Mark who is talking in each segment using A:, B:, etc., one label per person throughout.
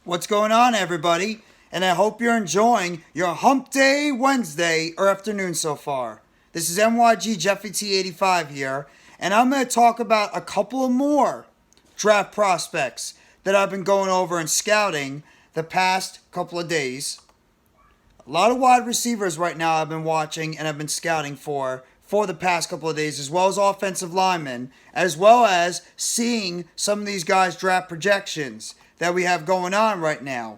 A: What's going on, everybody? And I hope you're enjoying your Hump Day Wednesday or afternoon so far. This is NYG Jeffy T85 here, and I'm going to talk about a couple of more draft prospects that I've been going over and scouting the past couple of days. A lot of wide receivers right now I've been watching and I've been scouting for the past couple of days, as well as offensive linemen, as well as seeing some of these guys' draft projections that we have going on right now.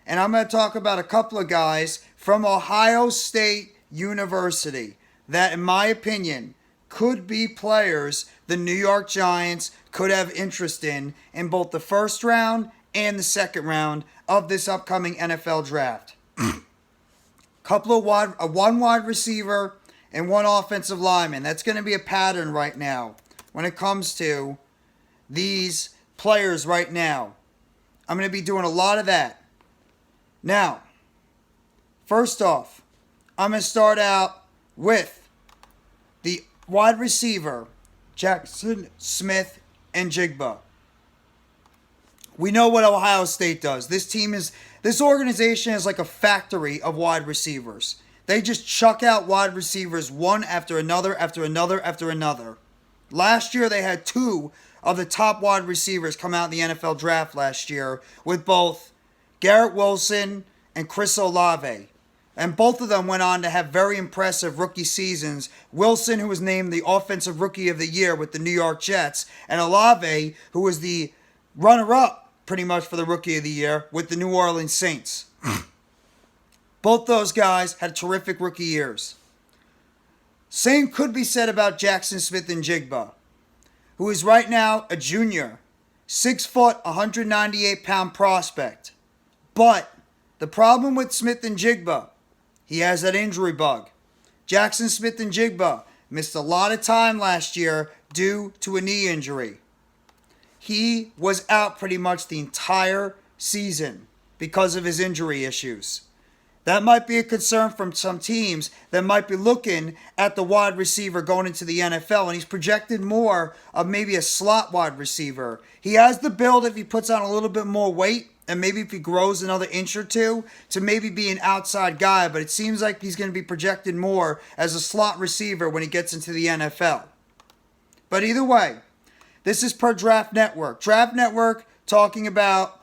A: And I'm going to talk about a couple of guys from Ohio State University that, in my opinion, could be players the New York Giants could have interest in both the first round and the second round of this upcoming NFL draft. One wide receiver and one offensive lineman. That's going to be a pattern right now when it comes to these players right now. I'm going to be doing a lot of that. Now, first off, I'm going to start out with the wide receiver, Jaxon Smith-Njigba. We know what Ohio State does. This organization is like a factory of wide receivers. They just chuck out wide receivers one after another, after another, after another. Last year, they had two of the top wide receivers come out in the NFL draft last year with both Garrett Wilson and Chris Olave. And both of them went on to have very impressive rookie seasons. Wilson, who was named the Offensive Rookie of the Year with the New York Jets, and Olave, who was the runner-up pretty much for the Rookie of the Year with the New Orleans Saints. Both those guys had terrific rookie years. Same could be said about Jaxon Smith-Njigba, who is right now a junior, 6 foot, 198-pound prospect. But the problem with Smith-Njigba, he has that injury bug. Jaxon Smith-Njigba missed a lot of time last year due to a knee injury. He was out pretty much the entire season because of his injury issues. That might be a concern from some teams that might be looking at the wide receiver going into the NFL, and he's projected more of maybe a slot wide receiver. He has the build if he puts on a little bit more weight, and maybe if he grows another inch or two, to maybe be an outside guy, but it seems like he's going to be projected more as a slot receiver when he gets into the NFL. But either way, this is per Draft Network. Draft Network talking about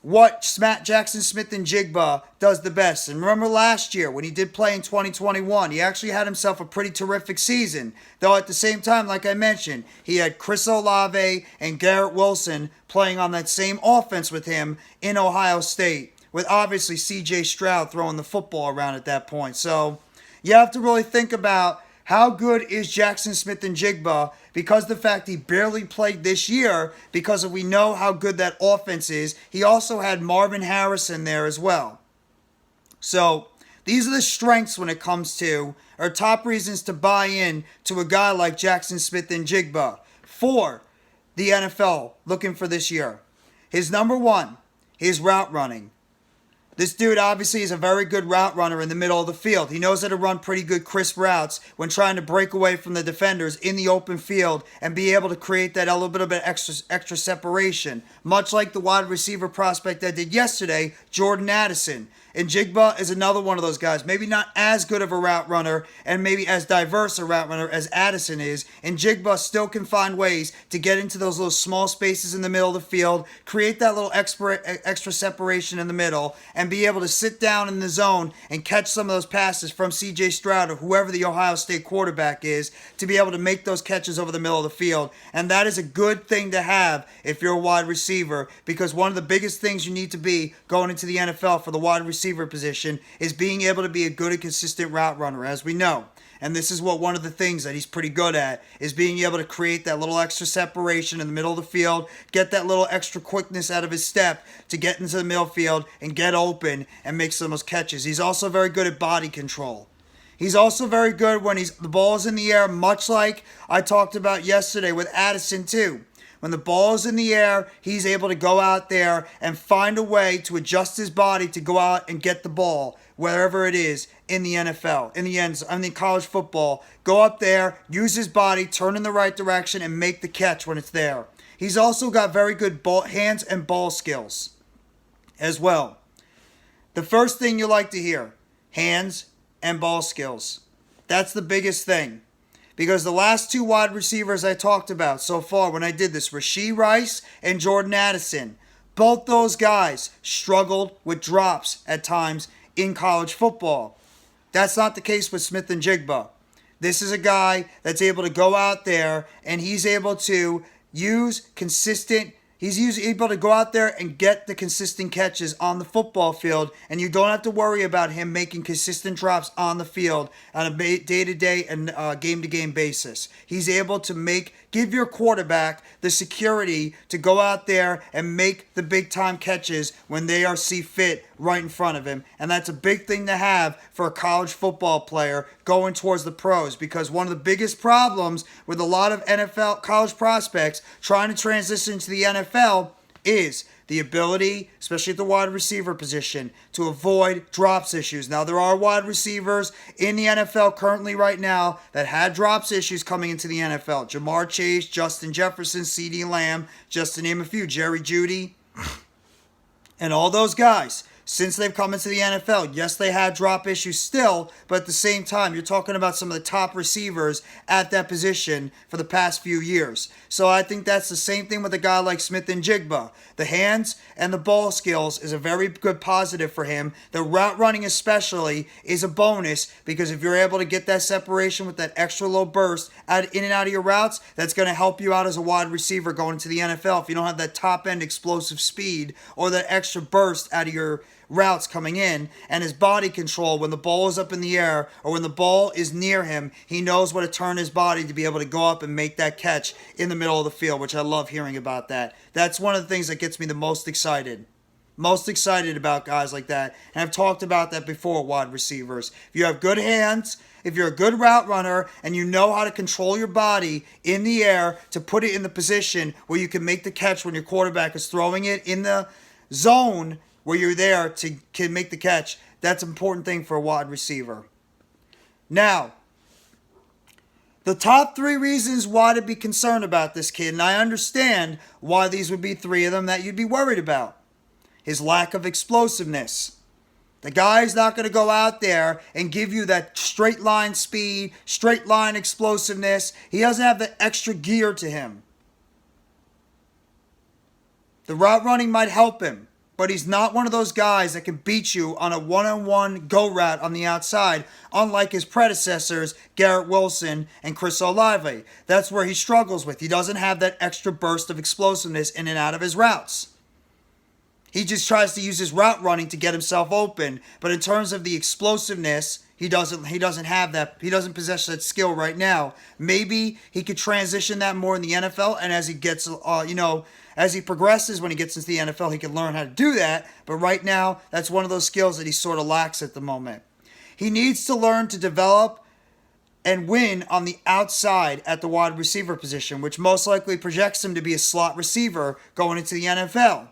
A: what Jaxon Smith-Njigba does the best. And remember last year when he did play in 2021, he actually had himself a pretty terrific season. Though at the same time, like I mentioned, he had Chris Olave and Garrett Wilson playing on that same offense with him in Ohio State, with obviously C.J. Stroud throwing the football around at that point. So you have to really think about how good is Jaxon Smith-Njigba, because the fact he barely played this year, because we know how good that offense is. He also had Marvin Harrison there as well. So these are the strengths when it comes to, or top reasons to buy in to a guy like Jaxon Smith-Njigba for the NFL looking for this year. His number one, his route running. This dude obviously is a very good route runner in the middle of the field. He knows how to run pretty good crisp routes when trying to break away from the defenders in the open field and be able to create that a little bit of extra separation. Much like the wide receiver prospect I did yesterday, Jordan Addison. And Njigba is another one of those guys. Maybe not as good of a route runner and maybe as diverse a route runner as Addison is. And Njigba still can find ways to get into those little small spaces in the middle of the field, create that little extra separation in the middle, and be able to sit down in the zone and catch some of those passes from C.J. Stroud or whoever the Ohio State quarterback is, to be able to make those catches over the middle of the field. And that is a good thing to have if you're a wide receiver, because one of the biggest things you need to be going into the NFL for the wide receiver position is being able to be a good and consistent route runner, as we know. And this is what one of the things that he's pretty good at, is being able to create that little extra separation in the middle of the field, get that little extra quickness out of his step to get into the middle field and get open and make some of those catches. He's also very good at body control. He's also very good when the ball is in the air, much like I talked about yesterday with Addison too. When the ball is in the air, he's able to go out there and find a way to adjust his body to go out and get the ball wherever it is in the NFL, in college football. Go up there, use his body, turn in the right direction, and make the catch when it's there. He's also got very good hands and ball skills. as well. The first thing you like to hear, hands and ball skills. That's the biggest thing. Because the last two wide receivers I talked about so far when I did this, Rashee Rice and Jordan Addison, both those guys struggled with drops at times in college football. That's not the case with Smith-Njigba. This is a guy that's able to go out there and he's able to use consistent. He's able to go out there and get the consistent catches on the football field, and you don't have to worry about him making consistent drops on the field on a day-to-day and game-to-game basis. He's able to give your quarterback the security to go out there and make the big-time catches when they see fit right in front of him, and that's a big thing to have for a college football player going towards the pros, because one of the biggest problems with a lot of NFL college prospects trying to transition to the NFL is the ability, especially at the wide receiver position, to avoid drops issues. Now, there are wide receivers in the NFL currently right now that had drops issues coming into the NFL. Jamar Chase, Justin Jefferson, CeeDee Lamb, just to name a few, Jerry Jeudy, and all those guys. Since they've come into the NFL, yes, they had drop issues still, but at the same time, you're talking about some of the top receivers at that position for the past few years. So I think that's the same thing with a guy like Smith-Njigba. The hands and the ball skills is a very good positive for him. The route running especially is a bonus, because if you're able to get that separation with that extra low burst in and out of your routes, that's going to help you out as a wide receiver going into the NFL. If you don't have that top-end explosive speed or that extra burst out of your routes coming in, and his body control when the ball is up in the air or when the ball is near him, he knows what to turn his body to be able to go up and make that catch in the middle of the field, which I love hearing about that. That's one of the things that gets me the most excited. Most excited about guys like that. And I've talked about that before, wide receivers. If you have good hands, if you're a good route runner, and you know how to control your body in the air to put it in the position where you can make the catch when your quarterback is throwing it in the zone where you're there can make the catch, that's an important thing for a wide receiver. Now, the top 3 reasons why to be concerned about this kid, and I understand why these would be 3 of them that you'd be worried about. His lack of explosiveness. The guy's not going to go out there and give you that straight line speed, straight line explosiveness. He doesn't have the extra gear to him. The route running might help him, but he's not one of those guys that can beat you on a one-on-one go route on the outside, unlike his predecessors, Garrett Wilson and Chris Olave. That's where he struggles with. He doesn't have that extra burst of explosiveness in and out of his routes. He just tries to use his route running to get himself open, but in terms of the explosiveness, he doesn't have that. He doesn't possess that skill right now. Maybe he could transition that more in the NFL, and as he gets, as he progresses, when he gets into the NFL, he can learn how to do that. But right now, that's one of those skills that he sort of lacks at the moment. He needs to learn to develop and win on the outside at the wide receiver position, which most likely projects him to be a slot receiver going into the NFL.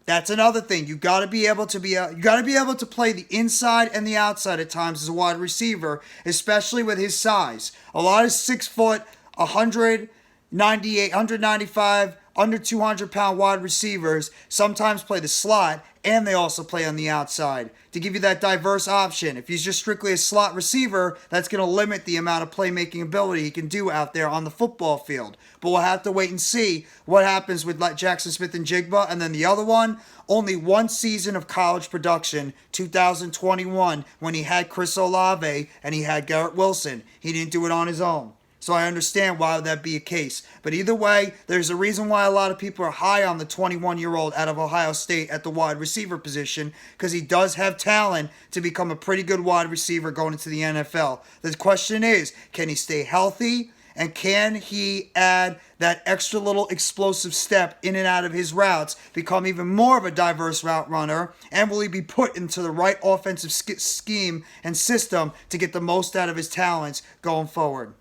A: That's another thing. You got to be able to play the inside and the outside at times as a wide receiver, especially with his size. A lot of 6 foot, 198, 195, under 200-pound wide receivers sometimes play the slot, and they also play on the outside to give you that diverse option. If he's just strictly a slot receiver, that's going to limit the amount of playmaking ability he can do out there on the football field. But we'll have to wait and see what happens with Jaxon Smith-Njigba. And then the other one, only one season of college production, 2021, when he had Chris Olave and he had Garrett Wilson. He didn't do it on his own. So I understand why would that be a case. But either way, there's a reason why a lot of people are high on the 21-year-old out of Ohio State at the wide receiver position, because he does have talent to become a pretty good wide receiver going into the NFL. The question is, can he stay healthy? And can he add that extra little explosive step in and out of his routes, become even more of a diverse route runner? And will he be put into the right offensive scheme and system to get the most out of his talents going forward?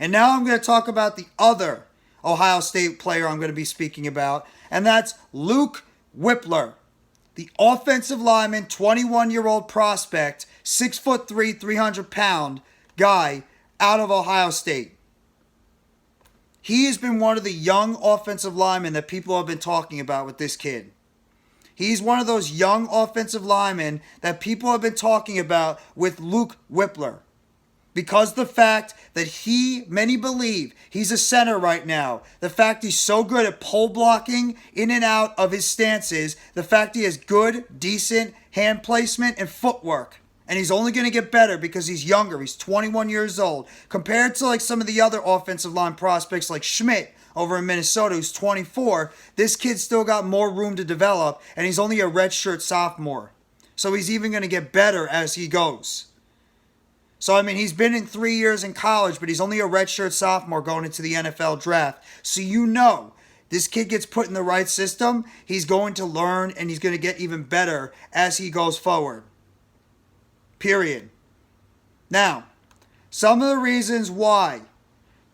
A: And now I'm going to talk about the other Ohio State player I'm going to be speaking about, and that's Luke Wypler, the offensive lineman, 21-year-old prospect, 6'3", 300-pound guy out of Ohio State. He has been one of the young offensive linemen that people have been talking about with this kid. He's one of those young offensive linemen that people have been talking about with Luke Wypler. Because the fact that many believe he's a center right now, the fact he's so good at pole blocking in and out of his stances, the fact he has good, decent hand placement and footwork. And he's only going to get better because he's younger. He's 21 years old. Compared to like some of the other offensive line prospects like Schmidt over in Minnesota, who's 24, this kid's still got more room to develop, and he's only a redshirt sophomore. So he's even going to get better as he goes. So, I mean, he's been in 3 years in college, but he's only a redshirt sophomore going into the NFL draft. So you know, this kid gets put in the right system, he's going to learn, and he's going to get even better as he goes forward. Period. Now, some of the reasons why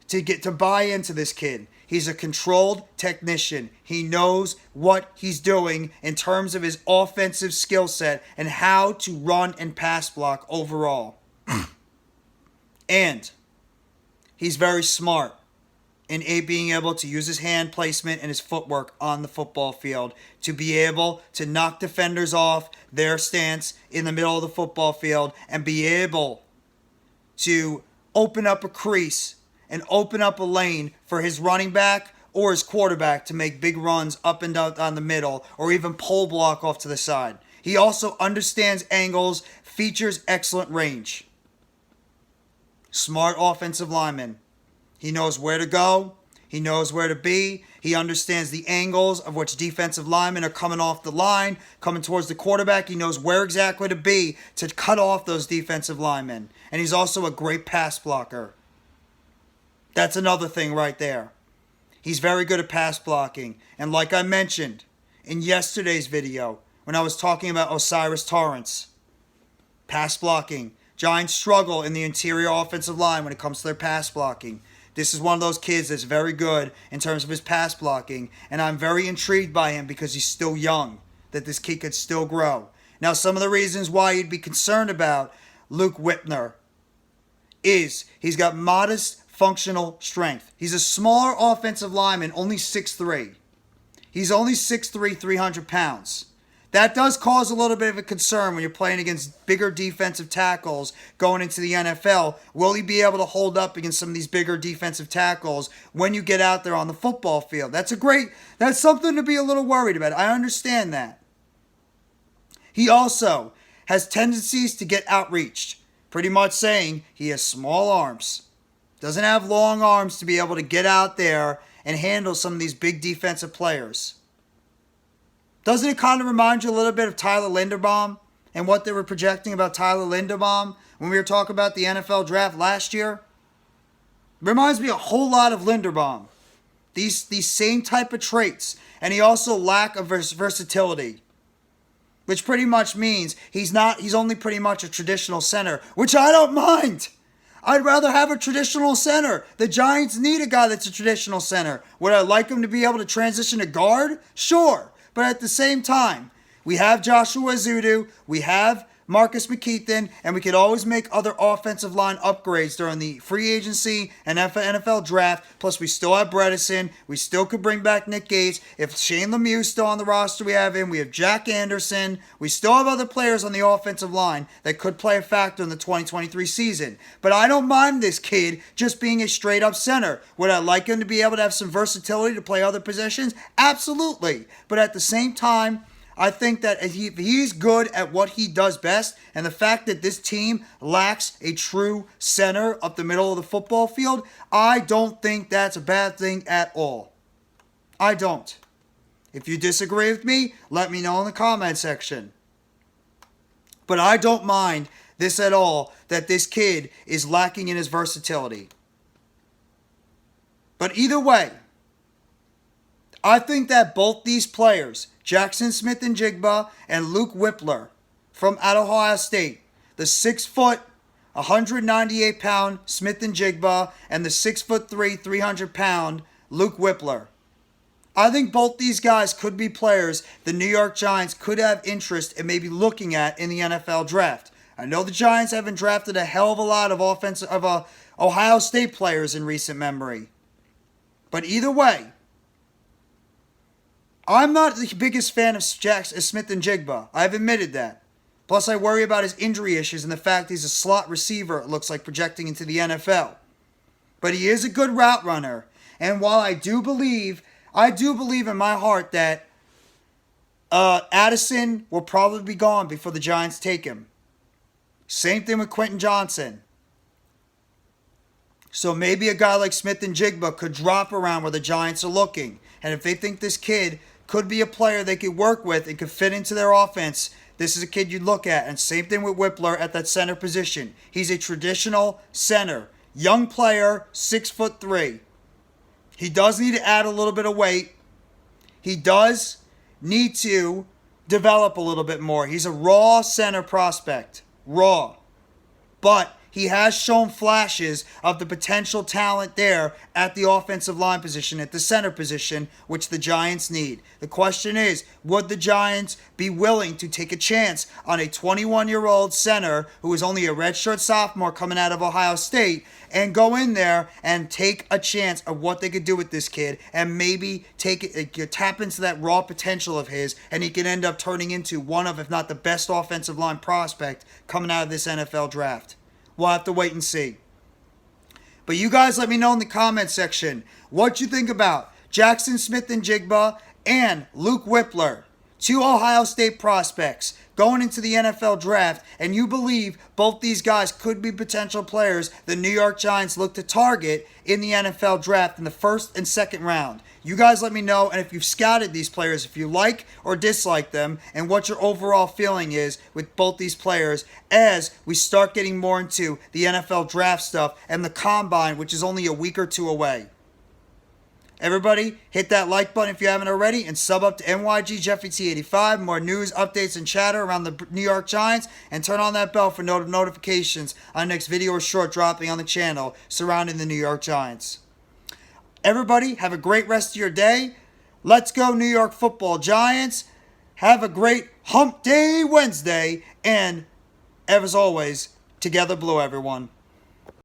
A: to buy into this kid. He's a controlled technician. He knows what he's doing in terms of his offensive skill set and how to run and pass block overall. And he's very smart in being able to use his hand placement and his footwork on the football field to be able to knock defenders off their stance in the middle of the football field and be able to open up a crease and open up a lane for his running back or his quarterback to make big runs up and down the middle or even pole block off to the side. He also understands angles, features excellent range. Smart offensive lineman. He knows where to go. He knows where to be. He understands the angles of which defensive linemen are coming off the line, coming towards the quarterback. He knows where exactly to be to cut off those defensive linemen. And he's also a great pass blocker. That's another thing right there. He's very good at pass blocking. And like I mentioned in yesterday's video, when I was talking about Osiris Torrance, pass blocking. Giants struggle in the interior offensive line when it comes to their pass blocking. This is one of those kids that's very good in terms of his pass blocking. And I'm very intrigued by him because he's still young, that this kid could still grow. Now, some of the reasons why you'd be concerned about Luke Wypler is he's got modest functional strength. He's a smaller offensive lineman, only 6'3". He's only 6'3", 300 pounds. That does cause a little bit of a concern when you're playing against bigger defensive tackles going into the NFL. Will he be able to hold up against some of these bigger defensive tackles when you get out there on the football field? That's something to be a little worried about. I understand that. He also has tendencies to get outreached, pretty much saying he has small arms. Doesn't have long arms to be able to get out there and handle some of these big defensive players. Doesn't it kind of remind you a little bit of Tyler Linderbaum and what they were projecting about Tyler Linderbaum when we were talking about the NFL draft last year? Reminds me a whole lot of Linderbaum. These same type of traits. And he also lack of versatility. Which pretty much means he's only pretty much a traditional center, which I don't mind. I'd rather have a traditional center. The Giants need a guy that's a traditional center. Would I like him to be able to transition to guard? Sure. But at the same time, we have Joshua Ezeudu, we have Marcus McKeithen, and we could always make other offensive line upgrades during the free agency and NFL draft. Plus, we still have Bredesen. We still could bring back Nick Gates. If Shane Lemieux's still on the roster, we have him. We have Jack Anderson. We still have other players on the offensive line that could play a factor in the 2023 season. But I don't mind this kid just being a straight-up center. Would I like him to be able to have some versatility to play other positions? Absolutely. But at the same time, I think that if he's good at what he does best, and the fact that this team lacks a true center up the middle of the football field, I don't think that's a bad thing at all. I don't. If you disagree with me, let me know in the comment section. But I don't mind this at all, that this kid is lacking in his versatility. But either way, I think that both these players, Jaxon Smith-Njigba and Luke Wypler from Ohio State, the 6 foot, 198 pound Smith-Njigba and the 6'3", 300 pound Luke Wypler. I think both these guys could be players the New York Giants could have interest in maybe looking at in the NFL draft. I know the Giants haven't drafted a hell of a lot of Ohio State players in recent memory. But either way, I'm not the biggest fan of Smith-Njigba. I've admitted that. Plus, I worry about his injury issues and the fact he's a slot receiver, it looks like, projecting into the NFL. But he is a good route runner. And while I do believe in my heart that Addison will probably be gone before the Giants take him. Same thing with Quentin Johnson. So maybe a guy like Smith-Njigba could drop around where the Giants are looking. And if they think this kid could be a player they could work with and could fit into their offense, this is a kid you'd look at. And same thing with Wypler at that center position. He's a traditional center. Young player, 6'3". He does need to add a little bit of weight. He does need to develop a little bit more. He's a raw center prospect. Raw. But he has shown flashes of the potential talent there at the offensive line position, at the center position, which the Giants need. The question is, would the Giants be willing to take a chance on a 21-year-old center who is only a redshirt sophomore coming out of Ohio State and go in there and take a chance of what they could do with this kid and maybe tap into that raw potential of his, and he can end up turning into one of, if not the best offensive line prospect coming out of this NFL draft. We'll have to wait and see. But you guys let me know in the comment section what you think about Jaxon Smith-Njigba and Luke Wypler, two Ohio State prospects going into the NFL draft, and you believe both these guys could be potential players the New York Giants look to target in the NFL draft in the first and second round. You guys let me know, and if you've scouted these players, if you like or dislike them, and what your overall feeling is with both these players as we start getting more into the NFL draft stuff and the combine, which is only a week or two away. Everybody, hit that like button if you haven't already, and sub up to NYG Jeffy T85. More news, updates, and chatter around the New York Giants, and turn on that bell for notifications on the next video or short dropping on the channel surrounding the New York Giants. Everybody, have a great rest of your day. Let's go New York Football Giants. Have a great Hump Day Wednesday, and as always, Together Blue, everyone.